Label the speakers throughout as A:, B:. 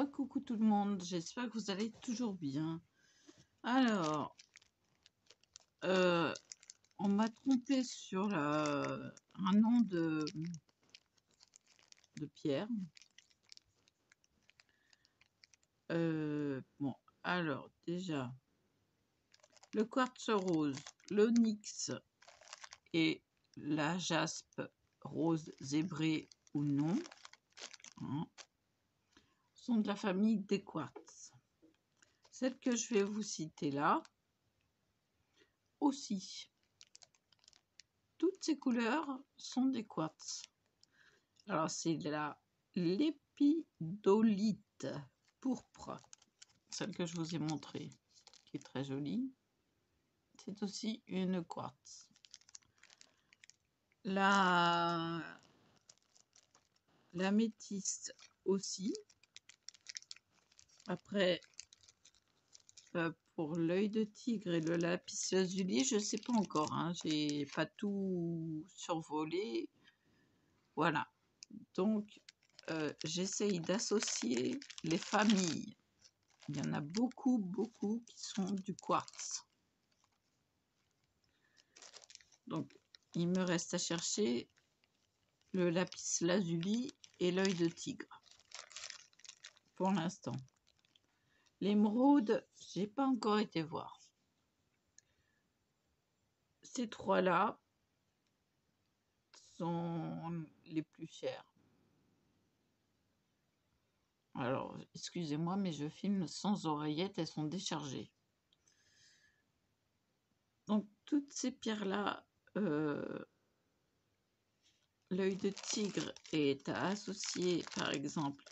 A: Recoucou tout le monde, j'espère que vous allez toujours bien. Alors, on m'a trompé sur un nom de pierre. Bon, alors déjà, le quartz rose, l'onyx et la jaspe rose zébrée ou non, hein, sont de la famille des quartz. Celle que je vais vous citer là, aussi. Toutes ces couleurs sont des quartz. Alors, c'est la lépidolite pourpre, celle que je vous ai montrée, qui est très jolie. C'est aussi une quartz. L'améthyste aussi. Après, pour l'œil de tigre et le lapis lazuli, je ne sais pas encore. Hein, j'ai pas tout survolé. Voilà. Donc, j'essaye d'associer les familles. Il y en a beaucoup, beaucoup qui sont du quartz. Donc, il me reste à chercher le lapis lazuli et l'œil de tigre. Pour l'instant. L'émeraude, j'ai pas encore été voir. Ces trois-là sont les plus chers. Alors, excusez-moi, mais je filme sans oreillette, elles sont déchargées. Donc, toutes ces pierres-là, l'œil de tigre est à associer, par exemple,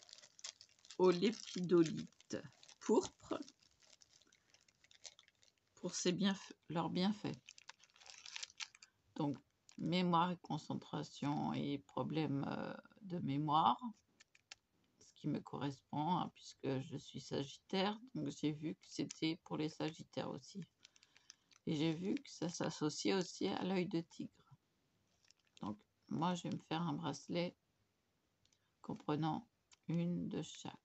A: au lépidolite pourpre pour leurs bienfaits. Donc, mémoire et concentration et problèmes de mémoire, ce qui me correspond, hein, puisque je suis sagittaire, donc j'ai vu que c'était pour les sagittaires aussi. Et j'ai vu que ça s'associait aussi à l'œil de tigre. Donc, moi, je vais me faire un bracelet comprenant une de chaque.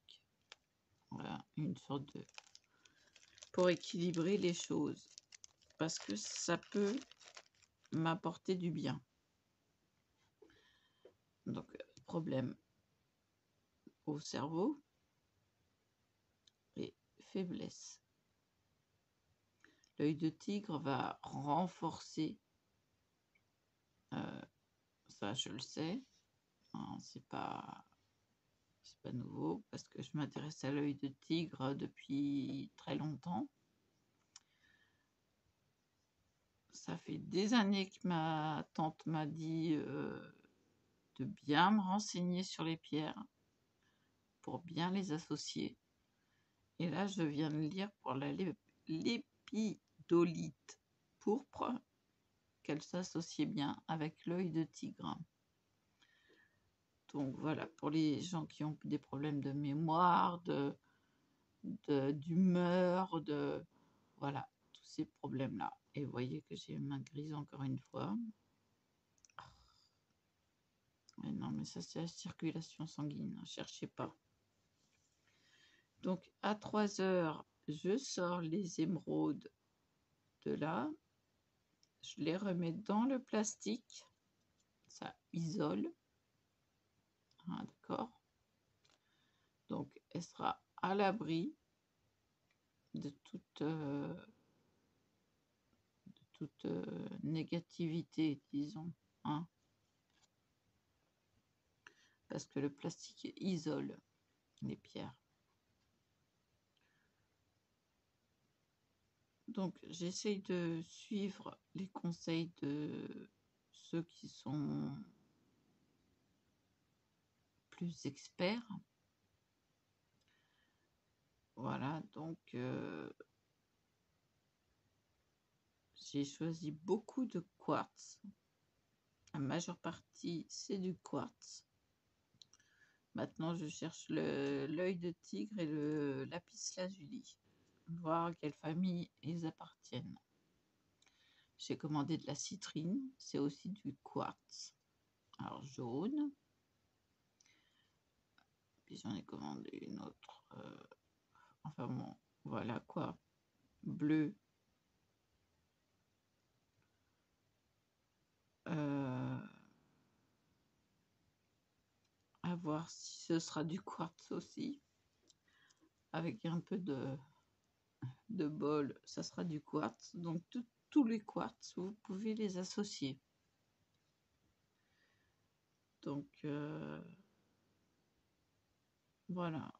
A: Voilà, une sur deux. Pour équilibrer les choses. Parce que ça peut m'apporter du bien. Donc, problème au cerveau et faiblesse. L'œil de tigre va renforcer, ça je le sais, hein, c'est pas nouveau parce que je m'intéresse à l'œil de tigre depuis très longtemps. Ça fait des années que ma tante m'a dit de bien me renseigner sur les pierres pour bien les associer. Et là, je viens de lire pour la lépidolite pourpre qu'elle s'associait bien avec l'œil de tigre. Donc voilà, pour les gens qui ont des problèmes de mémoire, d'humeur, voilà, tous ces problèmes-là. Et vous voyez que j'ai une main grise encore une fois. Mais non, mais ça c'est la circulation sanguine, ne cherchez pas. Donc à 3 heures, je sors les émeraudes de là. Je les remets dans le plastique. Ça isole. Ah, d'accord. Donc elle sera à l'abri de toute négativité, disons, hein, parce que le plastique isole les pierres. Donc j'essaye de suivre les conseils de ceux qui sont plus experts. Voilà, donc j'ai choisi beaucoup de quartz. La majeure partie, c'est du quartz. Maintenant, je cherche l'œil de tigre et le lapis lazuli. Voir à quelle famille ils appartiennent. J'ai commandé de la citrine. C'est aussi du quartz. Alors, jaune. puis j'en ai commandé une autre. Enfin bon, voilà quoi. Bleu. À voir si ce sera du quartz aussi. Avec un peu de bol, ça sera du quartz. Donc tous les quartz, vous pouvez les associer. Donc voilà,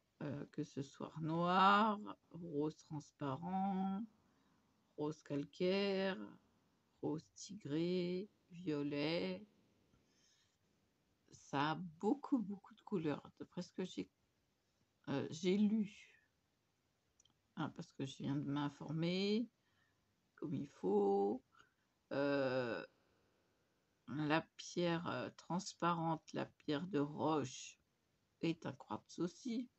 A: que ce soit noir, rose transparent, rose calcaire, rose tigré, violet. Ça a beaucoup de couleurs, d'après ce que j'ai lu. Hein, parce que je viens de m'informer comme il faut. La pierre transparente, la pierre de roche est un quartz aussi.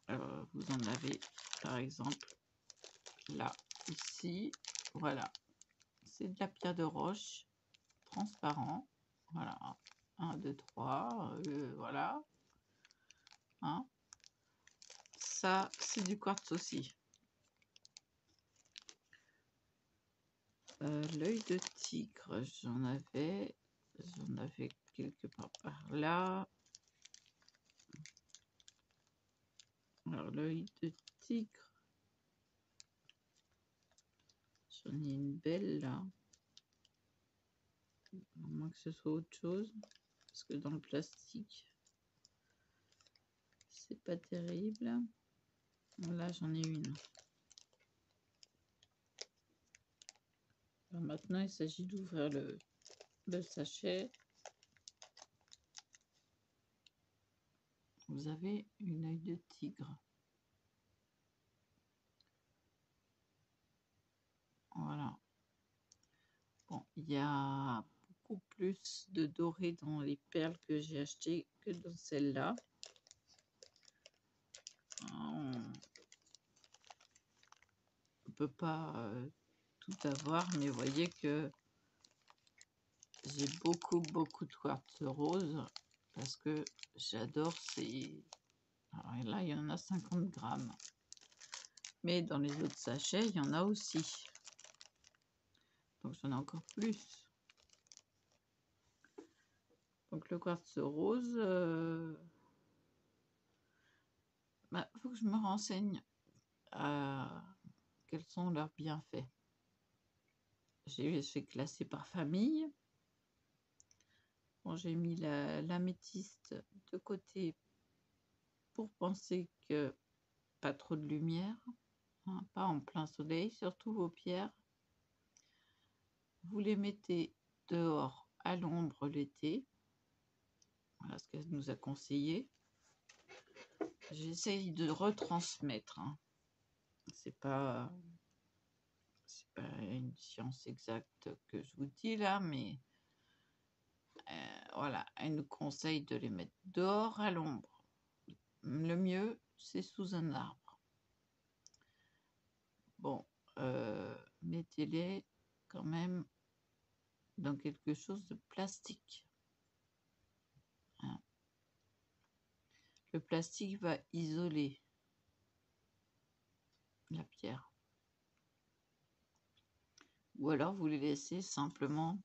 A: Vous en avez par exemple là, ici, voilà. C'est de la pierre de roche transparent. Voilà, 1, 2, 3, voilà. Hein. Ça, c'est du quartz aussi. L'œil de tigre, j'en avais quelque part par là. Alors, l'œil de tigre, j'en ai une belle là. À moins que ce soit autre chose, parce que dans le plastique, c'est pas terrible. Là, j'en ai une. Alors maintenant, il s'agit d'ouvrir le sachet. Vous avez une œil de tigre. Voilà. Bon, il y a beaucoup plus de doré dans les perles que j'ai achetées que dans celle-là. On ne peut pas tout avoir, mais vous voyez que j'ai beaucoup de quartz rose parce que j'adore ces... Alors là, il y en a 50 grammes. Mais dans les autres sachets, il y en a aussi. Donc j'en ai encore plus. Donc le quartz rose, faut que je me renseigne à quels sont leurs bienfaits. J'ai classé par famille. Bon, j'ai mis l'améthyste de côté pour penser que pas trop de lumière, hein, pas en plein soleil, surtout vos pierres. Vous les mettez dehors à l'ombre l'été. Voilà ce qu'elle nous a conseillé. J'essaye de retransmettre. Hein. C'est pas une science exacte que je vous dis là, mais voilà, elle nous conseille de les mettre dehors à l'ombre. Le mieux, c'est sous un arbre. Bon, mettez-les quand même dans quelque chose de plastique. Hein. Le plastique va isoler la pierre. Ou alors vous les laissez simplement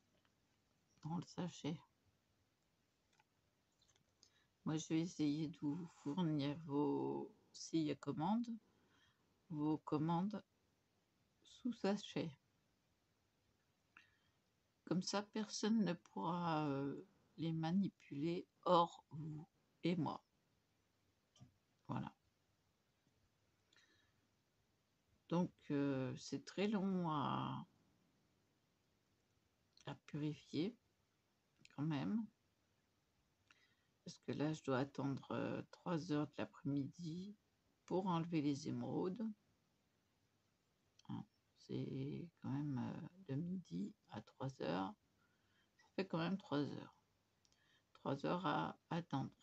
A: dans le sachet. Moi, je vais essayer de vous fournir s'il y a commande, vos commandes sous sachet. Comme ça, personne ne pourra les manipuler hors vous et moi. Voilà. Donc, c'est très long à purifier quand même. Parce que là, je dois attendre 3 heures de l'après-midi pour enlever les émeraudes. Hein, c'est quand même de midi à 3 heures. Ça fait quand même 3 heures. 3 heures à attendre.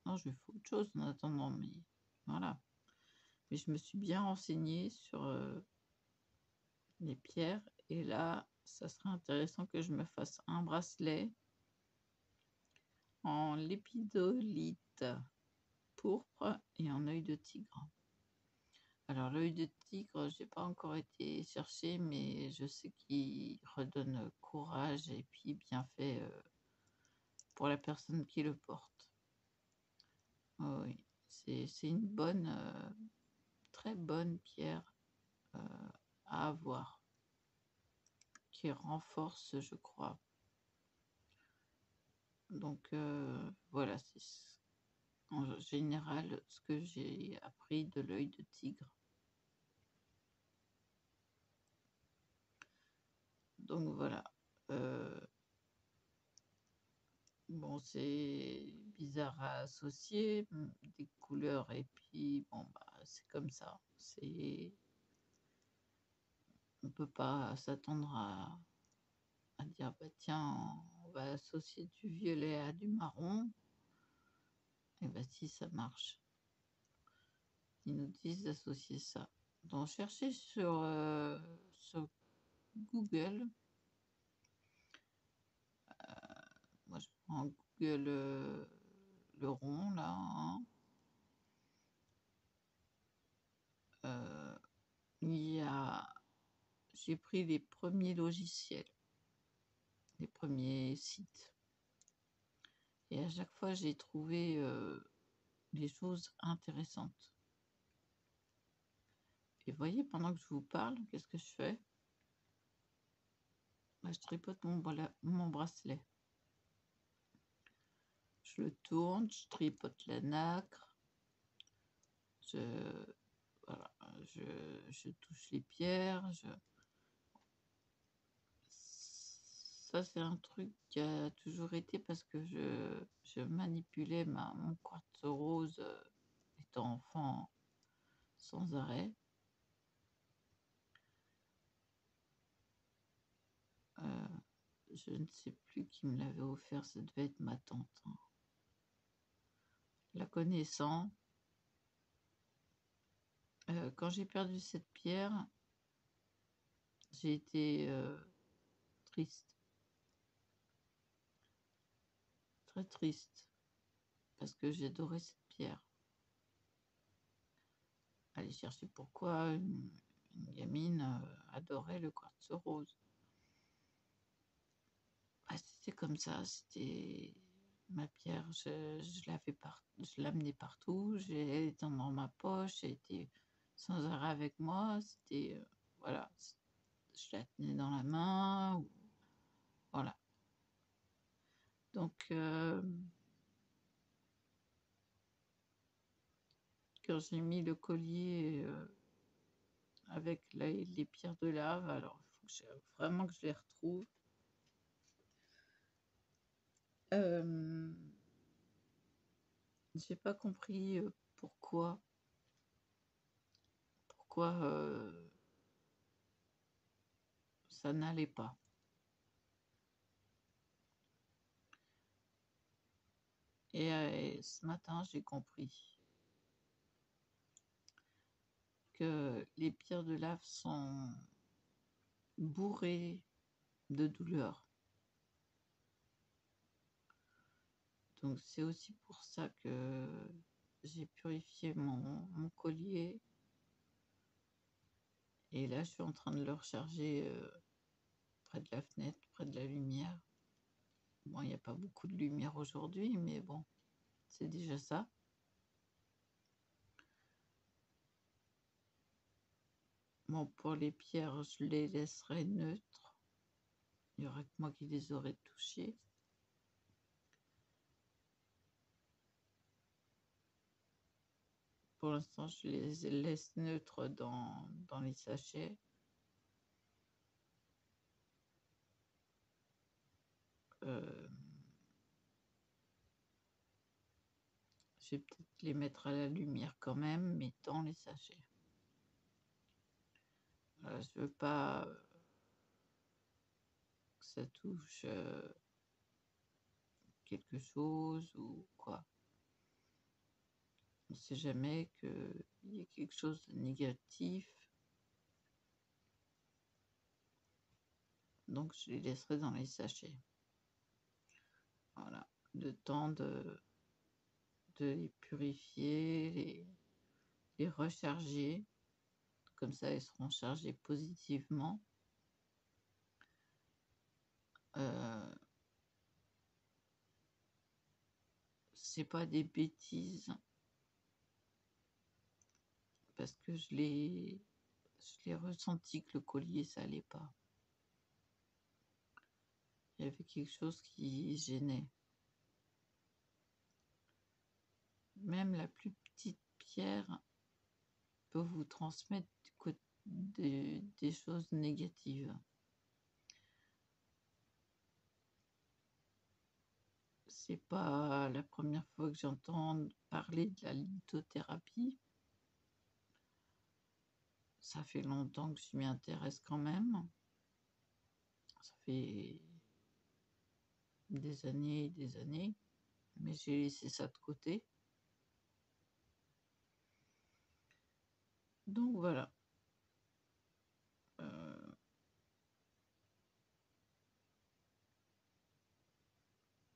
A: Non, je fais autre chose en attendant, mais voilà. Mais je me suis bien renseignée sur les pierres. Et là, ça serait intéressant que je me fasse un bracelet en lépidolite pourpre et en œil de tigre. Alors l'œil de tigre, j'ai pas encore été chercher, mais je sais qu'il redonne courage et puis bienfait pour la personne qui le porte. Oh oui, c'est une bonne, très bonne pierre à avoir, qui renforce, je crois. Donc voilà, c'est en général ce que j'ai appris de l'œil de tigre. Donc voilà. Bon, c'est bizarre à associer, des couleurs et puis bon, bah, c'est comme ça. On peut pas s'attendre à dire, bah tiens, on va associer du violet à du marron. Et bah si, ça marche. Ils nous disent d'associer ça. Donc cherchez sur Google. Moi, je prends Google le rond là. Hein. J'ai pris les premiers logiciels, les premiers sites. Et à chaque fois, j'ai trouvé des choses intéressantes. Et voyez, pendant que je vous parle, qu'est-ce que je fais? Bah, je tripote mon bracelet. Je le tourne, je tripote la nacre, voilà, je touche les pierres. Ça, c'est un truc qui a toujours été parce que je manipulais mon quartz rose étant enfant sans arrêt. Je ne sais plus qui me l'avait offert, ça devait être ma tante. Hein. La connaissant, quand j'ai perdu cette pierre, j'ai été triste. Très triste. Parce que j'adorais cette pierre. Aller chercher pourquoi une gamine adorait le quartz rose. Bah, c'était comme ça, c'était ma pierre, je l'amenais partout, elle était dans ma poche, elle était sans arrêt avec moi, c'était, voilà, je la tenais dans la main, voilà. Donc, quand j'ai mis le collier avec les pierres de lave, alors il faut vraiment que je les retrouve. J'ai pas compris pourquoi ça n'allait pas. Et ce matin, j'ai compris que les pierres de lave sont bourrées de douleur. Donc c'est aussi pour ça que j'ai purifié mon collier. Et là, je suis en train de le recharger près de la fenêtre, près de la lumière. Bon, il n'y a pas beaucoup de lumière aujourd'hui, mais bon, c'est déjà ça. Bon, pour les pierres, je les laisserai neutres. Il n'y aurait que moi qui les aurais touchées. Pour l'instant, je les laisse neutres dans les sachets. Je vais peut-être les mettre à la lumière quand même, mais dans les sachets. Je veux pas que ça touche quelque chose ou quoi. On ne sait jamais qu'il y ait quelque chose de négatif. Donc je les laisserai dans les sachets. Voilà. le temps de les purifier, les recharger. Comme ça, elles seront chargées positivement. C'est pas des bêtises parce que je l'ai ressenti que le collier ça allait pas. Il y avait quelque chose qui gênait. Même la plus petite pierre peut vous transmettre des choses négatives. C'est pas la première fois que j'entends parler de la lithothérapie. Ça fait longtemps que je m'y intéresse quand même. Ça fait des années, mais j'ai laissé ça de côté. Donc voilà.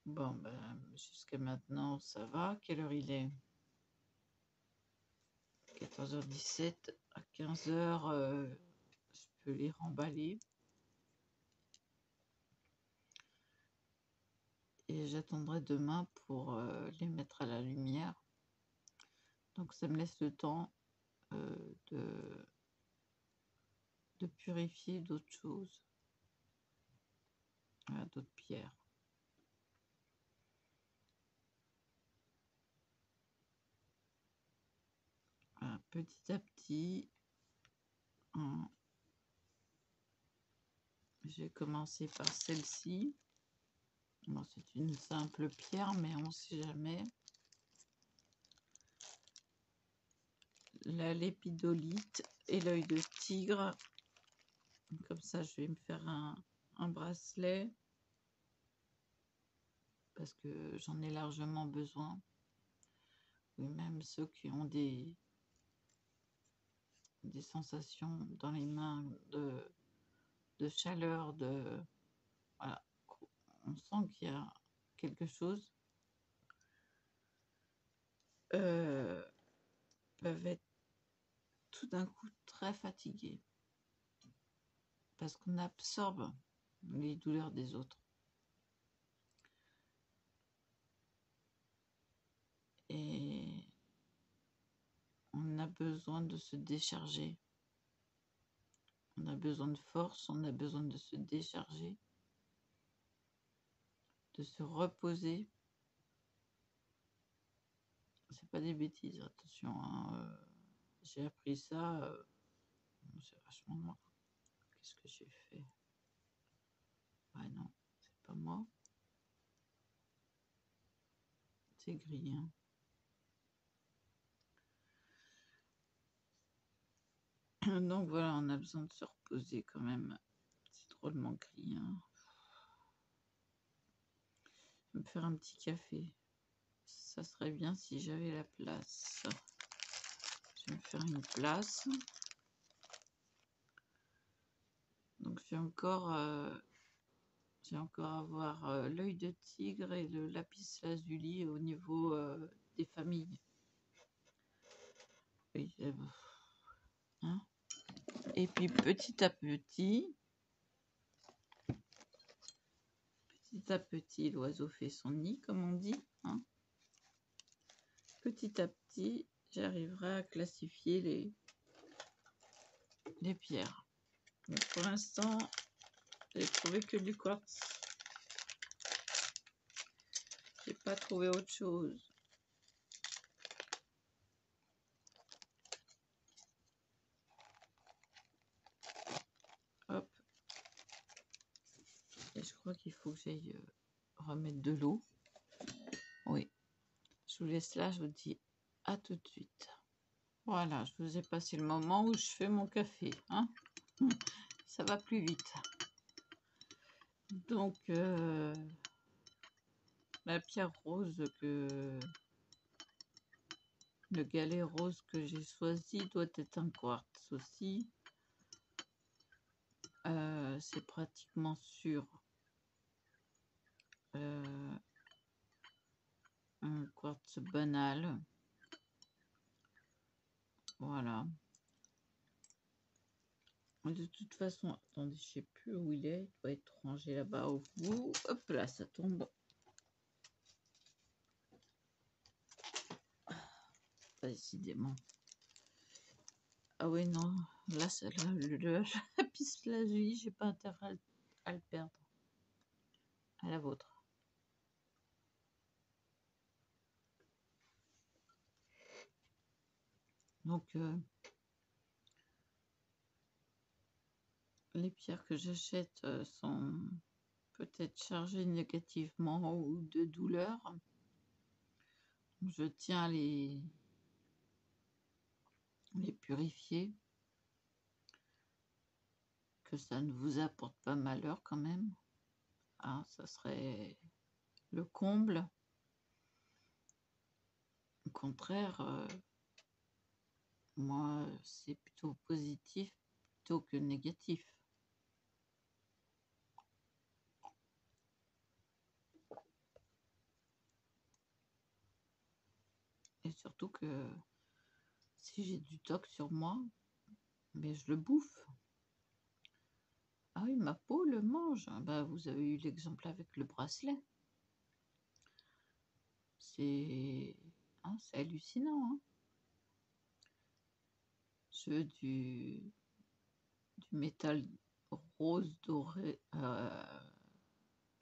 A: Bon, ben, jusqu'à maintenant, ça va. Quelle heure il est? 14h17. À 15h, je peux les remballer. Et j'attendrai demain pour les mettre à la lumière. Donc ça me laisse le temps de purifier d'autres choses, d'autres pierres. Petit à petit, j'ai commencé par celle-ci. Bon, c'est une simple pierre, mais on ne sait jamais. La lépidolite et l'œil de tigre. Comme ça, je vais me faire un bracelet parce que j'en ai largement besoin. Oui, même ceux qui ont des sensations dans les mains de chaleur, voilà. On sent qu'il y a quelque chose. Peuvent être tout d'un coup très fatigués parce qu'on absorbe les douleurs des autres. Et on a besoin de se décharger. On a besoin de force, on a besoin de se décharger, de se reposer. C'est pas des bêtises, attention. Hein, j'ai appris ça. C'est vachement loin. Qu'est-ce que j'ai fait? Ouais, non, c'est pas moi. C'est gris, hein. Donc voilà, on a besoin de se reposer quand même. C'est drôlement gris, hein. Je vais me faire un petit café. Ça serait bien si j'avais la place. Je vais me faire une place. Donc je vais encore avoir l'œil de tigre et le lapis lazuli au niveau des familles. Oui, hein. Et puis petit à petit, l'oiseau fait son nid, comme on dit. Hein. Petit à petit, j'arriverai à classifier les pierres. Donc pour l'instant, j'ai trouvé que du quartz. J'ai pas trouvé autre chose. Hop. Et je crois qu'il faut que j'aille remettre de l'eau. Oui. Je vous laisse là, je vous dis à tout de suite. Voilà, je vous ai passé le moment où je fais mon café. Hein. Ça va plus vite. Donc, la pierre rose le galet rose que j'ai choisi doit être un quartz aussi. C'est pratiquement sûr un quartz banal. Voilà. De toute façon, attendez, je sais plus où il est. Il doit être rangé là-bas au bout. Hop là, ça tombe. Pas décidément. Ah oui, non. Là, le lapis lazuli, j'ai pas intérêt à le perdre. À la vôtre. Donc, les pierres que j'achète sont peut-être chargées négativement ou de douleur. Je tiens à les purifier. Que ça ne vous apporte pas malheur quand même. Ah, ça serait le comble. Au contraire, moi, c'est plutôt positif plutôt que négatif. Et surtout que si j'ai du toc sur moi, mais je le bouffe. Ah oui, ma peau le mange. Bah, vous avez eu l'exemple avec le bracelet. C'est hallucinant. Hein. Je veux du métal rose doré.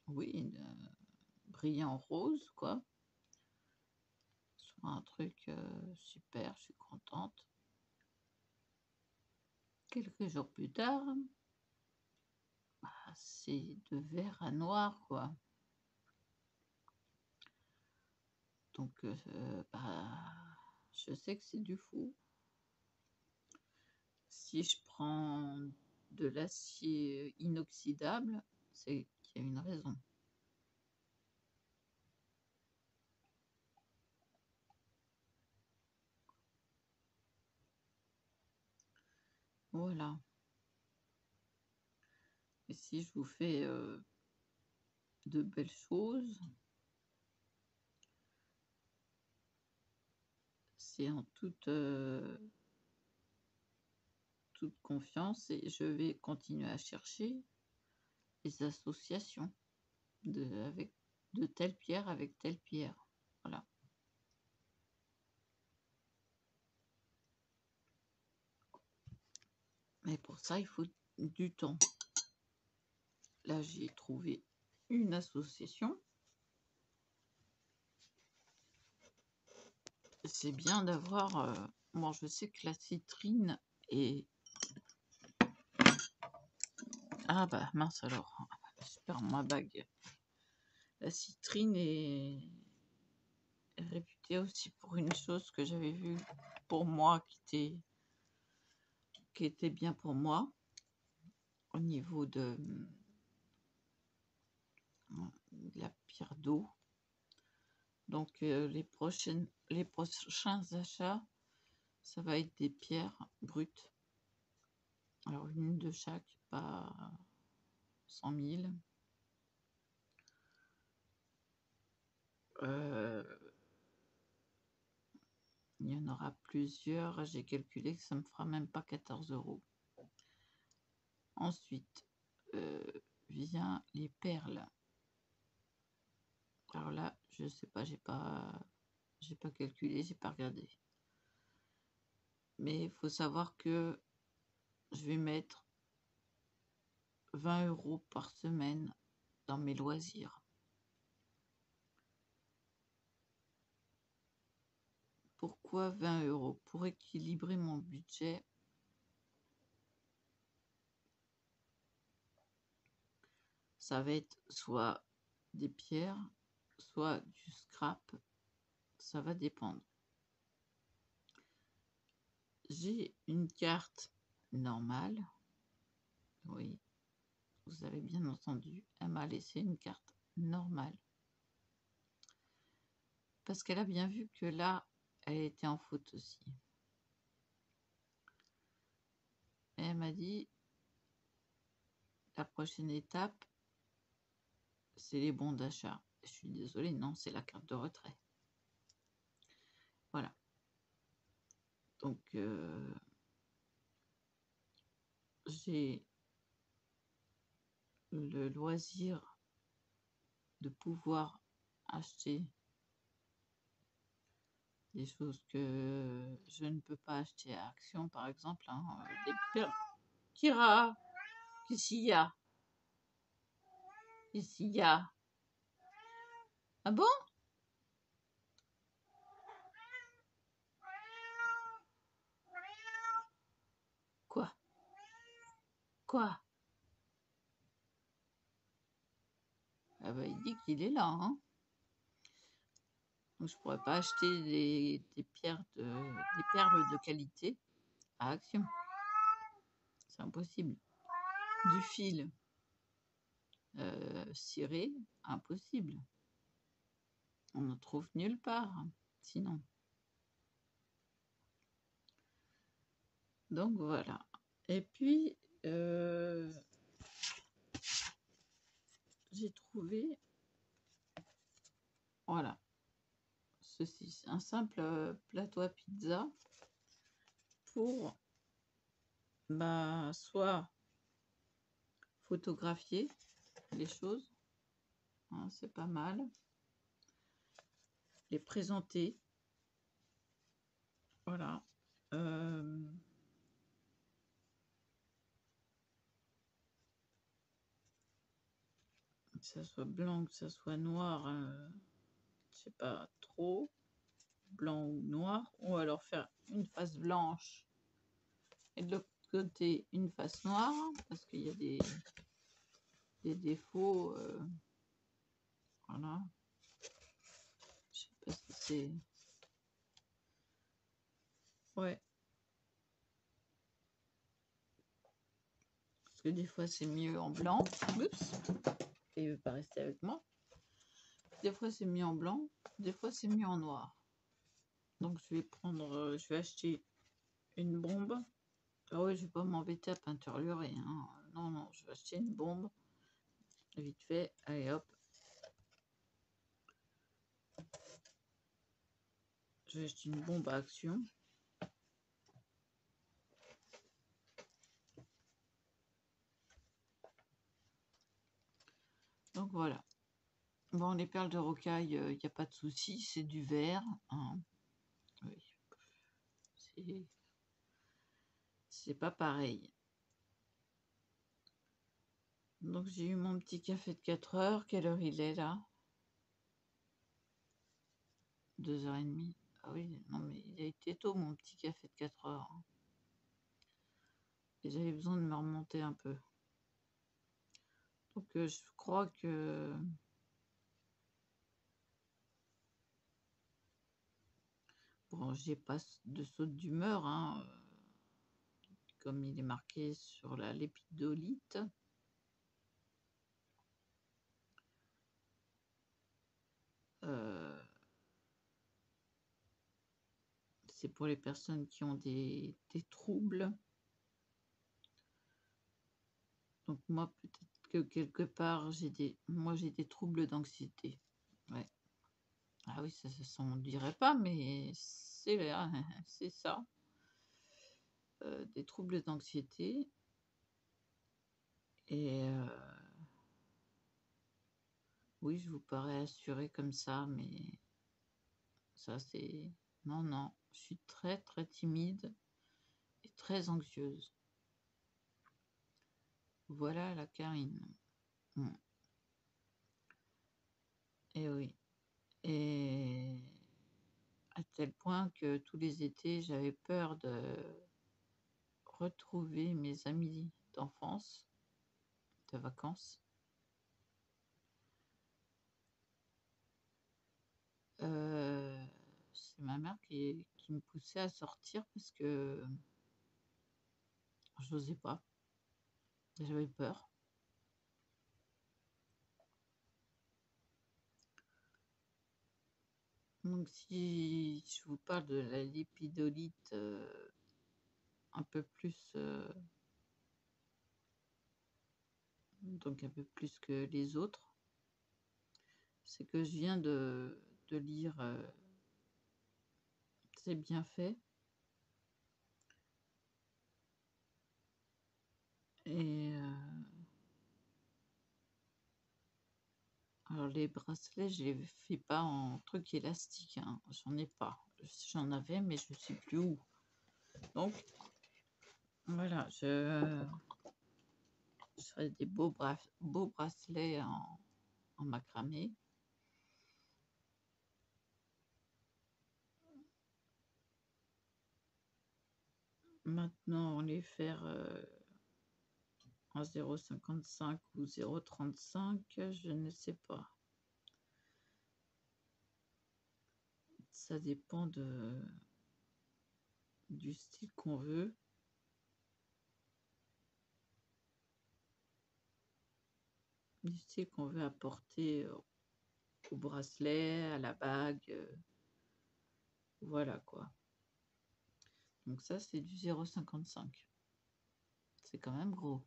A: Oui, brillant rose, quoi. Sur un truc super, je suis contente. Quelques jours plus tard, bah, c'est de vert à noir, quoi. Donc, bah, je sais que c'est du fou. Si je prends de l'acier inoxydable, c'est qu'il y a une raison. Voilà. Et si je vous fais de belles choses, c'est en toute confiance et je vais continuer à chercher les associations de telle pierre avec telle pierre. Voilà. Mais pour ça, il faut du temps. Là, j'ai trouvé une association. C'est bien d'avoir... bon, je sais que la citrine est... Ah bah mince alors, je perds ma bague. La citrine est réputée aussi pour une chose que j'avais vue pour moi qui était bien pour moi au niveau de la pierre d'eau. Donc les prochains achats, ça va être des pierres brutes. Alors une de chaque, pas 100 000. Il y en aura plusieurs. J'ai calculé que ça me fera même pas 14 €. Ensuite, vient les perles. Alors là, je sais pas, j'ai pas calculé, j'ai pas regardé. Mais il faut savoir que je vais mettre 20 € par semaine dans mes loisirs. Pourquoi 20 €? Pour équilibrer mon budget. Ça va être soit des pierres, soit du scrap. Ça va dépendre. J'ai une carte normale. Oui, vous avez bien entendu. Elle m'a laissé une carte normale. Parce qu'elle a bien vu que là, elle était en faute aussi. Et elle m'a dit, la prochaine étape, c'est les bons d'achat. Je suis désolée, non, c'est la carte de retrait. Voilà. Donc, j'ai le loisir de pouvoir acheter des choses que je ne peux pas acheter à Action, par exemple, hein, des per Kira! Qu'est-ce qu'il y a? Qu'est-ce qu'il y a? Ah bon? Quoi? Quoi? Ah bah, il dit qu'il est là, hein. Donc je pourrais pas acheter des perles de qualité à Action. C'est impossible. Du fil ciré, impossible. On ne trouve nulle part, sinon. Donc voilà. Et puis, j'ai trouvé, voilà, ceci, un simple plateau à pizza pour soit photographier les choses, hein, c'est pas mal, les présenter, voilà. Que ça soit blanc, que ça soit noir, je sais pas trop, blanc ou noir, ou alors faire une face blanche et de l'autre côté une face noire, parce qu'il y a des défauts, voilà. Je sais pas si c'est... Ouais. Parce que des fois c'est mieux en blanc. Oups. Et il veut pas rester avec moi. Des fois c'est mieux en blanc, des fois c'est mieux en noir. Donc je vais prendre, je vais acheter une bombe. Ah ouais, je vais pas m'embêter à peinturer, hein. Non, non, je vais acheter une bombe. Vite fait, allez hop. Je vais acheter une bombe à Action. Donc voilà. Bon, les perles de rocaille, il n'y a pas de souci, c'est du verre, hein. Oui. C'est pas pareil. Donc j'ai eu mon petit café de 4 heures. Quelle heure il est là? 2h30. Ah oui, non mais il a été tôt mon petit café de 4 heures, hein. Et j'avais besoin de me remonter un peu. Donc je crois que... Bon, j'ai pas de saute d'humeur, hein, comme il est marqué sur la lépidolite. C'est pour les personnes qui ont des troubles. Donc moi, peut-être que quelque part, j'ai des troubles d'anxiété. Ouais. Ah oui, ça on ne dirait pas, mais c'est c'est ça. Des troubles d'anxiété. Et oui, je vous parais assurée comme ça, mais ça c'est... Non, non, je suis très très timide et très anxieuse. Voilà la Karine. Et oui. Et à tel point que tous les étés, j'avais peur de retrouver mes amis d'enfance, de vacances. C'est ma mère qui me poussait à sortir parce que je n'osais pas. J'avais peur. Donc si je vous parle de la lépidolite un peu plus, donc un peu plus que les autres, c'est que je viens de lire C'est bien fait. Et alors les bracelets, je les fais pas en truc élastique, hein. J'en ai pas. J'en avais, mais je sais plus où. Donc voilà, je ferai des beaux bracelets en macramé. Maintenant, on les faire en 0,55 ou 0,35, je ne sais pas. Ça dépend du style qu'on veut. Du style qu'on veut apporter au bracelet, à la bague. Voilà quoi. Donc ça, c'est du 0,55. C'est quand même gros.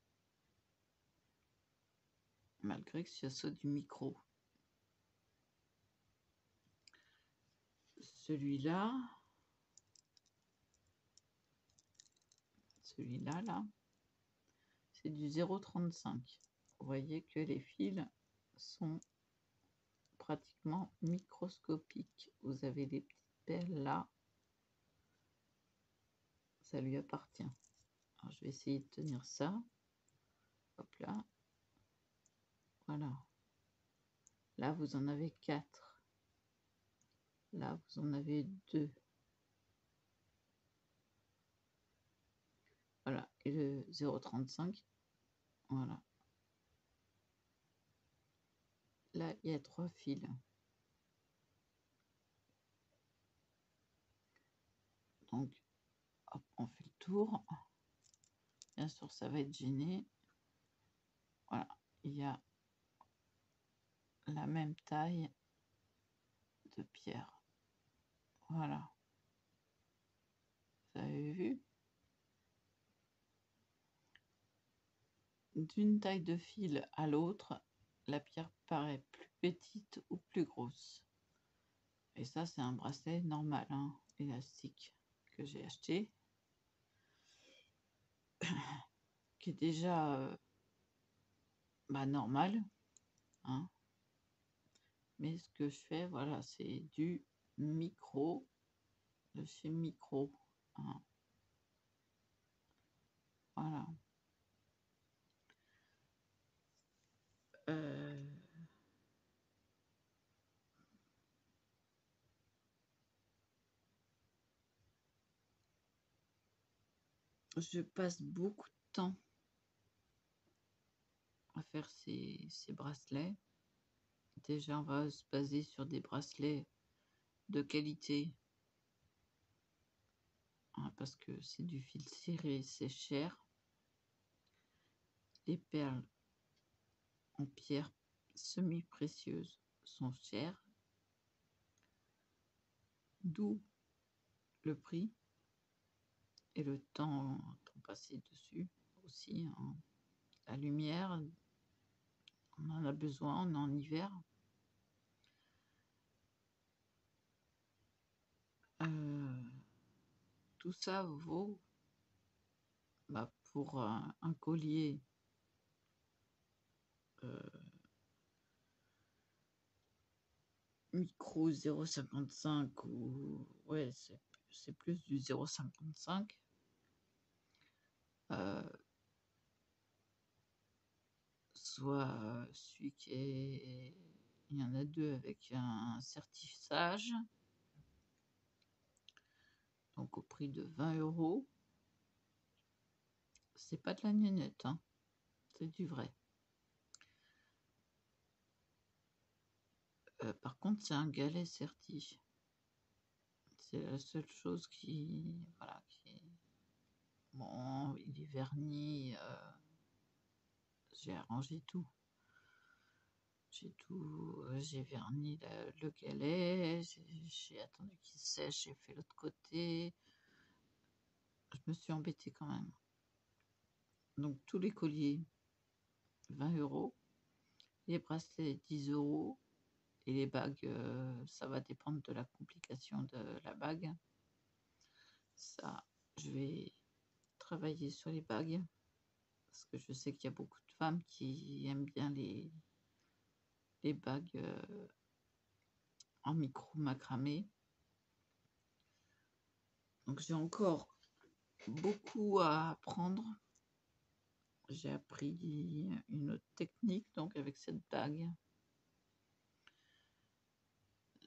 A: Malgré que ce soit du micro. Celui-là, là, c'est du 0,35. Vous voyez que les fils sont pratiquement microscopiques. Vous avez des petites perles là. Ça lui appartient. Alors, je vais essayer de tenir ça. Hop là. Voilà. Là, vous en avez 4. Là, vous en avez 2. Voilà. Et le 0,35. Voilà. Là, il y a 3 fils. Donc, hop, on fait le tour. Bien sûr, ça va être gêné. Voilà. Il y a la même taille de pierre. Voilà. Vous avez vu? D'une taille de fil à l'autre, la pierre paraît plus petite ou plus grosse. Et ça, c'est un bracelet normal, hein, élastique, que j'ai acheté, qui est déjà normal, hein. Mais ce que je fais, voilà, c'est du micro, de chez Micro, hein. Voilà. Je passe beaucoup de temps à faire ces bracelets. Déjà, on va se baser sur des bracelets de qualité, hein, parce que c'est du fil serré, c'est cher. Les perles en pierre semi-précieuse sont chères, d'où le prix et le temps passé dessus aussi, hein. La lumière, on en a besoin, on est en hiver. Tout ça vaut pour un collier micro 0,55 ou ouais, c'est plus du 0,55. Soit celui qui est, il y en a 2 avec un certifiage, donc au prix de 20 €. C'est pas de la gnognotte, hein, c'est du vrai. Par contre, c'est un galet certi. C'est la seule chose qui, voilà, bon, il est verni. J'ai arrangé tout. J'ai verni le galet, j'ai attendu qu'il sèche, j'ai fait l'autre côté. Je me suis embêtée quand même. Donc tous les colliers, 20 €, les bracelets, 10 € et les bagues, ça va dépendre de la complication de la bague. Ça, je vais travailler sur les bagues. Parce que je sais qu'il y a beaucoup de femmes qui aiment bien les bagues en micro macramé. Donc j'ai encore beaucoup à apprendre. J'ai appris une autre technique donc avec cette bague.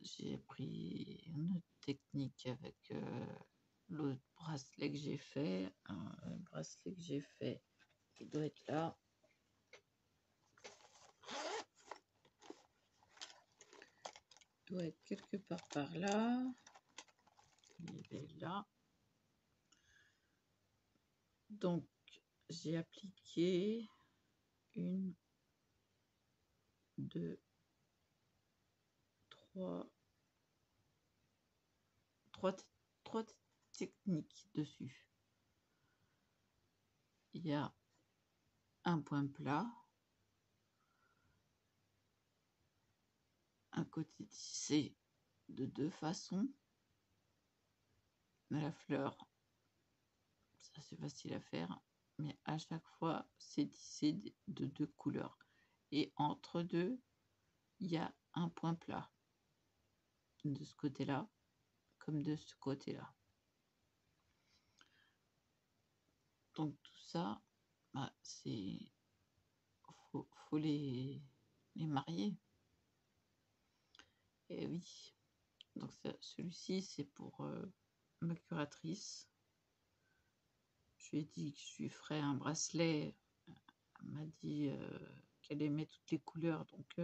A: J'ai appris une autre technique avec l'autre bracelet que j'ai fait. Un bracelet que j'ai fait, il doit être là. Il doit être quelque part par là. Il est là. Donc, j'ai appliqué 1, 2, 3 techniques dessus. Il y a un point plat, un côté tissé de 2 façons. La fleur, ça c'est facile à faire, mais à chaque fois c'est tissé de 2 couleurs. Et entre deux, il y a un point plat de ce côté-là comme de ce côté-là. Donc tout ça, bah, c'est faut les marier. Et oui. Donc celui-ci c'est pour ma curatrice. Je lui ai dit que je lui ferais un bracelet. Elle m'a dit qu'elle aimait toutes les couleurs, donc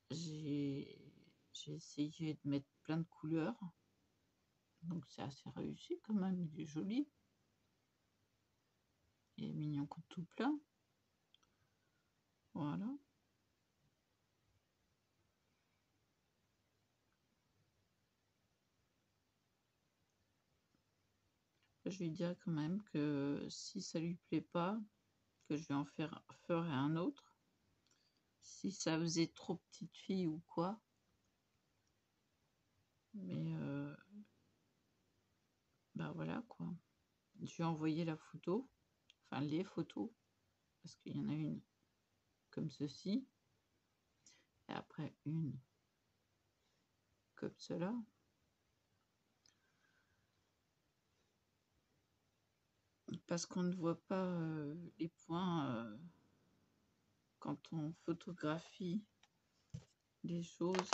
A: j'ai essayé de mettre plein de couleurs. Donc c'est assez réussi quand même, il est joli. Il est mignon comme tout plein. Voilà. Je lui dirais quand même que si ça lui plaît pas, que je vais en ferai un autre. Si ça faisait trop petite fille ou quoi. Mais bah voilà quoi. Je lui ai envoyé la photo, enfin les photos, parce qu'il y en a une comme ceci, et après une comme cela. Parce qu'on ne voit pas les points quand on photographie les choses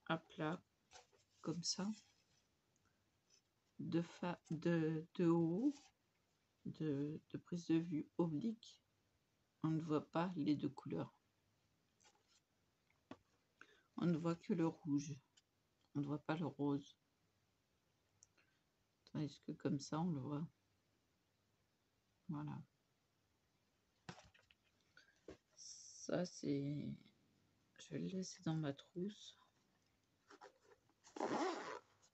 A: à plat, comme ça, de haut, de prise de vue oblique, on ne voit pas les 2 couleurs. On ne voit que le rouge, on ne voit pas le rose. Tandis que comme ça, on le voit. Voilà. Ça, c'est... Je vais le laisser dans ma trousse.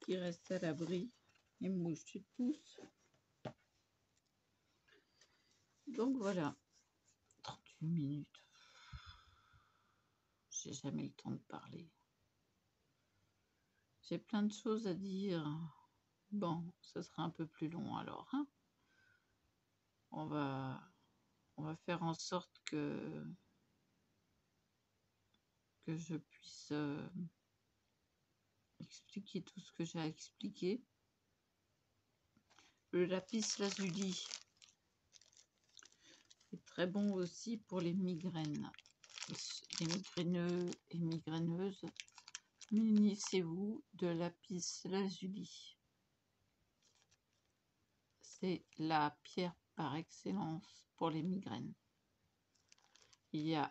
A: Qui reste à l'abri. Les mouches, tu te pousses. Donc voilà. 38 minutes. J'ai jamais le temps de parler. J'ai plein de choses à dire. Bon, ça sera un peu plus long alors. Hein, on va faire en sorte que je puisse expliquer tout ce que j'ai à expliquer. Le lapis lazuli est très bon aussi pour les migraines. Les migraineux et migraineuses, munissez-vous de lapis lazuli. C'est la pierre par excellence pour les migraines. Il y a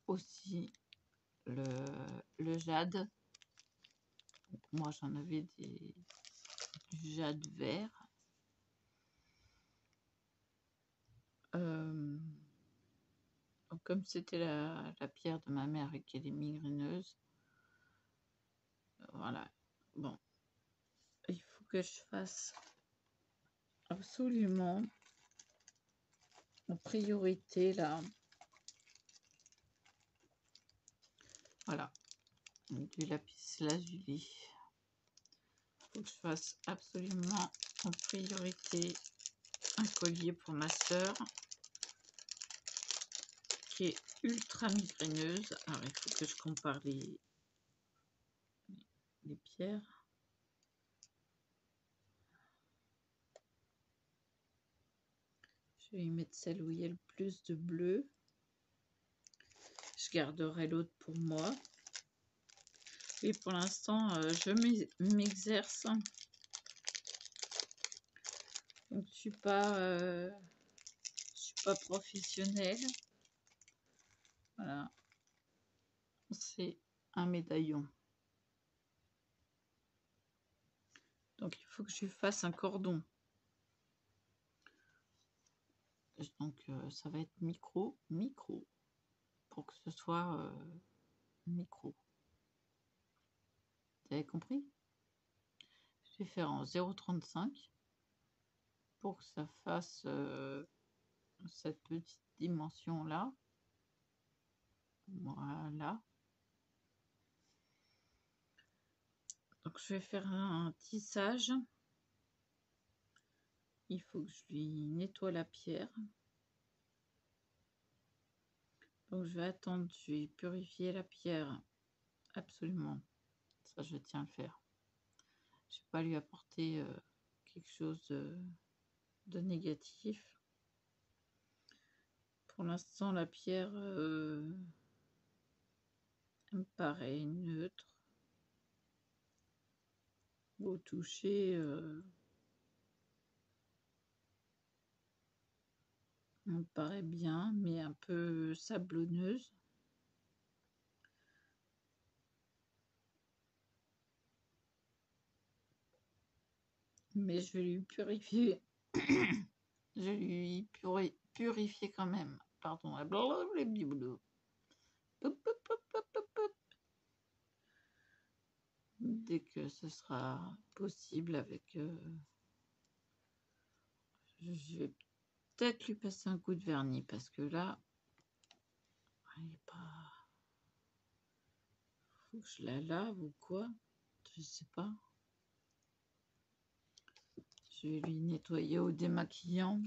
A: aussi le jade. Donc, moi j'en avais du jade vert. Comme c'était la pierre de ma mère et qu'elle est migraineuse, voilà. Bon, il faut que je fasse absolument en priorité là. Voilà, du lapis lazuli. faut que je fasse absolument en priorité un collier pour ma sœur qui est ultra migraineuse. Alors il faut que je compare les pierres. Je vais y mettre celle où il y a le plus de bleu. Je garderai l'autre pour moi. Et pour l'instant, je m'exerce. Donc je suis pas professionnelle. Voilà, c'est un médaillon. Donc il faut que je fasse un cordon. Donc ça va être micro pour que ce soit micro. Vous avez compris? Je vais faire en 0,35 pour que ça fasse cette petite dimension là. Voilà. Donc je vais faire un tissage. Il faut que je lui nettoie la pierre. Donc je vais attendre, je vais purifier la pierre. Absolument. Ça, je tiens à le faire. Je ne vais pas lui apporter quelque chose de négatif. Pour l'instant, la pierre elle me paraît neutre. Au toucher, elle me paraît bien, mais un peu sablonneuse. Mais je vais lui purifier. Je vais lui purifier quand même. Pardon. Dès que ce sera possible avec... je vais peut-être lui passer un coup de vernis parce que là, elle n'est pas... Faut que je la lave ou quoi? Je sais pas. Je vais lui nettoyer au démaquillant.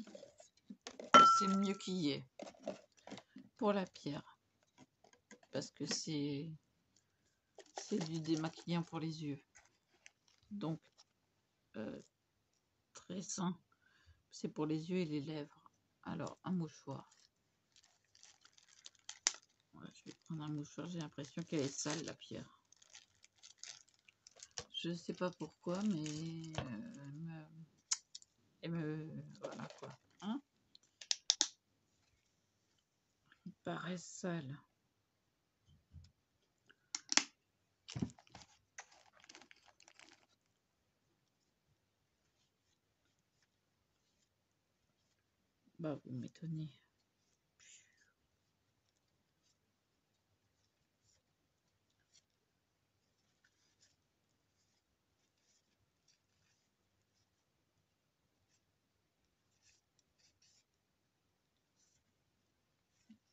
A: C'est le mieux qu'il y ait pour la pierre. Parce que c'est du démaquillant pour les yeux. Donc, très sain. C'est pour les yeux et les lèvres. Alors, un mouchoir. Ouais, je vais prendre un mouchoir. J'ai l'impression qu'elle est sale, la pierre. Je ne sais pas pourquoi, mais voilà quoi. Hein, il paraît sale. Bah, vous m'étonnez.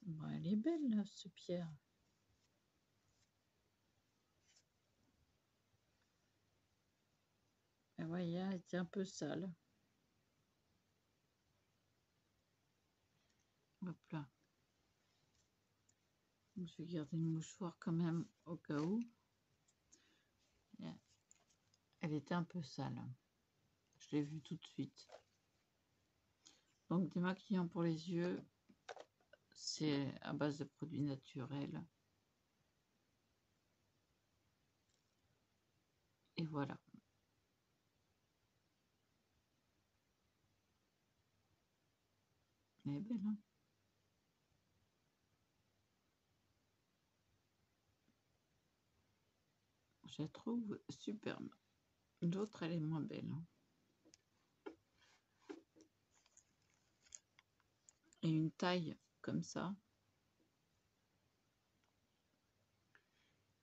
A: Bah, elle est belle, là, ce pierre. Et voyez, elle était un peu sale. Hop là. Donc, je vais garder le mouchoir quand même au cas où. Elle était un peu sale. Je l'ai vu tout de suite. Donc, démaquillant pour les yeux, c'est à base de produits naturels. Et voilà. Elle est belle, hein? Je la trouve superbe. L'autre, elle est moins belle. Et une taille comme ça.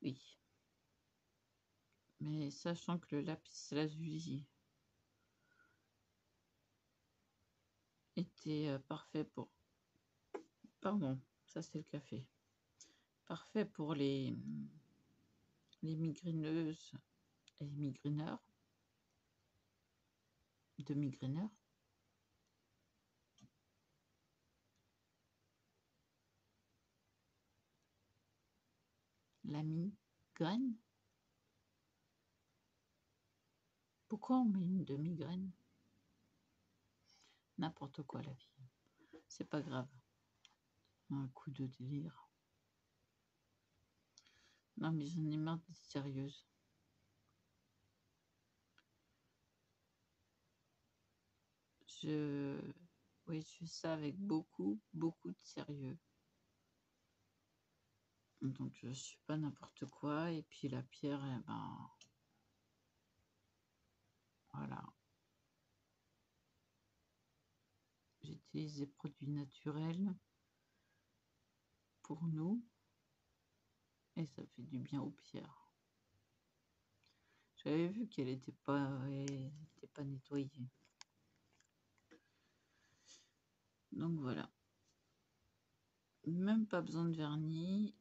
A: Oui. Mais sachant que le lapis lazuli était parfait pour... Pardon, ça c'est le café. Parfait pour les migraineuses et les migraineurs. de migraineur. La migraine. Pourquoi on met une demi-graine? N'importe quoi la vie. C'est pas grave. Un coup de délire. Non mais j'en ai marre d'être sérieuse. Oui, je fais ça avec beaucoup de sérieux. Donc je suis pas n'importe quoi. Et puis la pierre, eh ben voilà. J'utilise des produits naturels pour nous et ça fait du bien aux pierres. J'avais vu qu'elle n'était pas nettoyée. Donc voilà. Même pas besoin de vernis.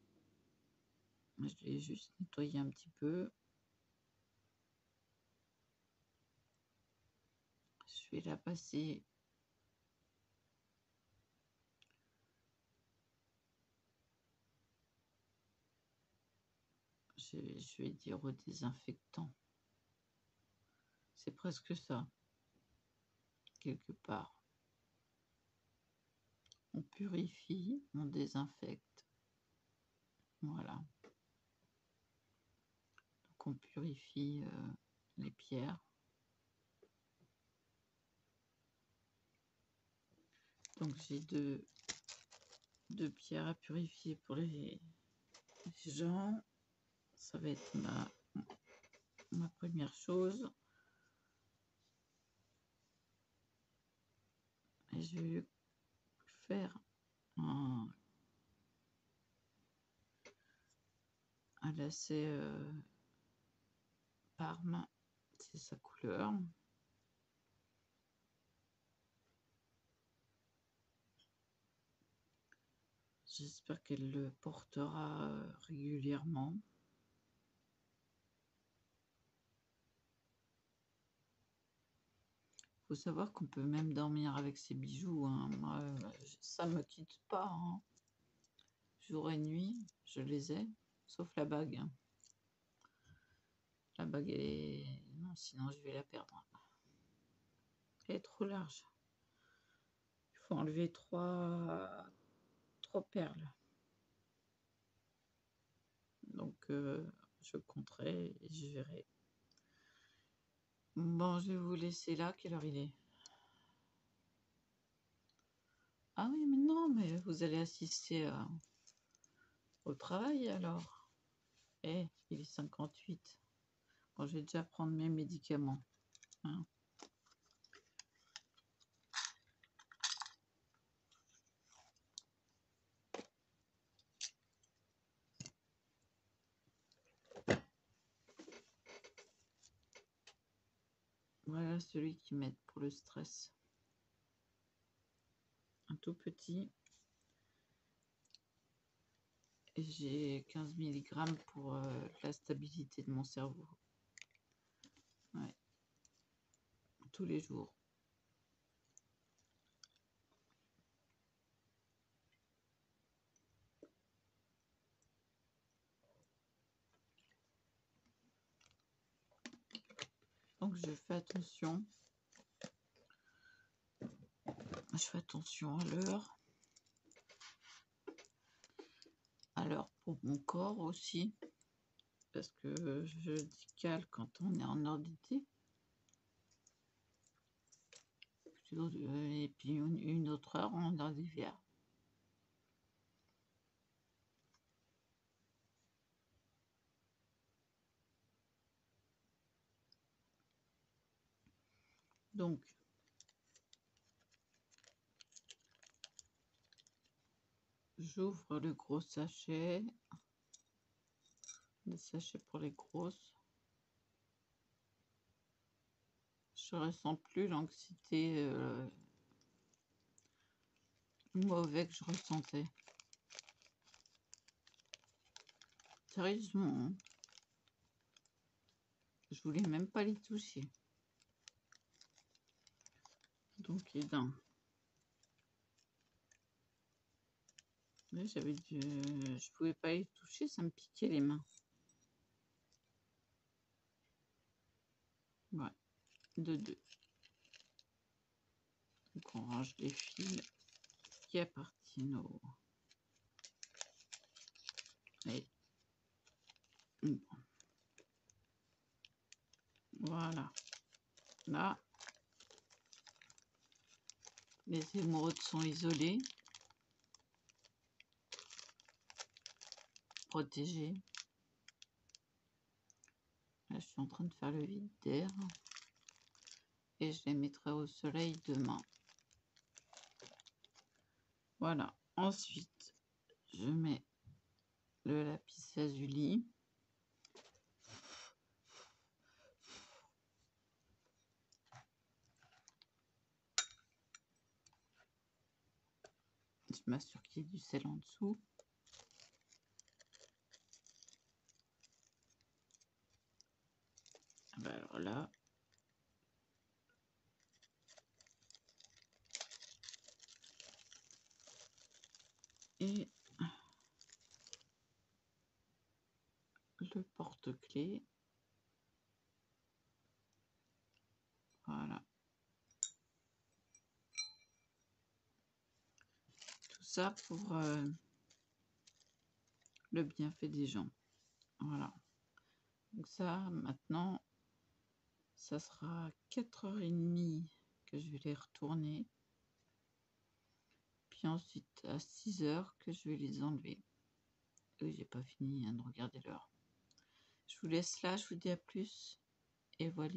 A: Je l'ai juste nettoyé un petit peu. Je vais la passer. Je vais dire au désinfectant. C'est presque ça, quelque part. On purifie, on désinfecte. Voilà. Donc on purifie les pierres. Donc j'ai deux pierres à purifier pour les gens. Ça va être ma première chose. Et je vais faire un lacet Parme, c'est sa couleur. J'espère qu'elle le portera régulièrement. Faut savoir qu'on peut même dormir avec ses bijoux. Hein. Moi, ça me quitte pas. Hein. Jour et nuit, je les ai, sauf la bague. Hein. La bague est... Non, sinon je vais la perdre. Elle est trop large. Il faut enlever trois perles. Donc, je compterai et je verrai. Bon, je vais vous laisser là. Quelle heure il est? Ah oui, mais non, mais vous allez assister au travail alors. Eh, il est 58. Bon, je vais déjà prendre mes médicaments. Hein. Voilà celui qui m'aide pour le stress. Un tout petit. Et j'ai 15 mg pour la stabilité de mon cerveau. Ouais. Tous les jours. Donc je fais attention. Je fais attention à l'heure. À l'heure pour mon corps aussi. Parce que je décale quand on est en heure d'été. Et puis une autre heure en heure d'hiver. Donc, j'ouvre le gros sachet. Le sachet pour les grosses. Je ressens plus l'anxiété mauvaise que je ressentais. Sérieusement, hein. Je voulais même pas les toucher. Donc les dents. Là, je pouvais pas les toucher, ça me piquait les mains. Voilà, de 2. Donc on range les fils qui appartiennent au... Et... Bon. Voilà. Là, les émeraudes sont isolées, protégées. Là, je suis en train de faire le vide d'air et je les mettrai au soleil demain. Voilà. Ensuite, je mets le lapis lazuli. Je m'assure qu'il y ait du sel en dessous. Ben alors là, et le porte-clés. Voilà. Tout ça pour le bienfait des gens. Voilà. Donc ça, maintenant, ça sera 4h30 que je vais les retourner. Puis ensuite à 6h que je vais les enlever. Oui, j'ai pas fini de regarder l'heure. Je vous laisse là, je vous dis à plus. Et voilà.